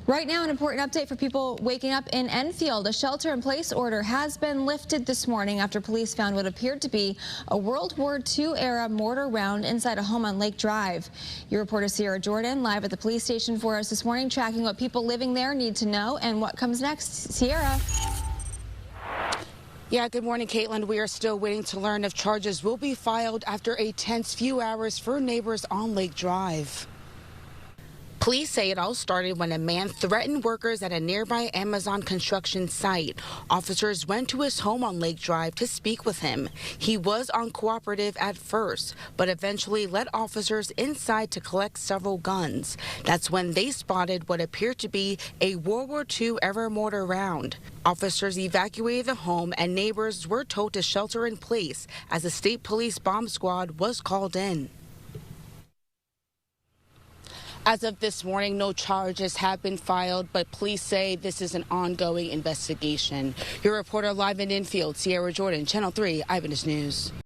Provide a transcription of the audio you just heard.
Right now, an important update for people waking up in Enfield. A shelter-in-place order has been lifted this morning after police found what appeared to be a World War II-era mortar round inside a home on Lake Drive. Your reporter Sierra Jordan live at the police station for us this morning, tracking what people living there need to know and what comes next. Sierra. Yeah, good morning, Caitlin. We are still waiting to learn if charges will be filed after a tense few hours for neighbors on Lake Drive. Police say it all started when a man threatened workers at a nearby Amazon construction site. Officers went to his home on Lake Drive to speak with him. He was uncooperative at first, but eventually led officers inside to collect several guns. That's when they spotted what appeared to be a World War II-era mortar round. Officers evacuated the home and neighbors were told to shelter in place as the state police bomb squad was called in. As of this morning, no charges have been filed, but police say this is an ongoing investigation. Your reporter live in Enfield, Sierra Jordan, Channel 3 Eyewitness News.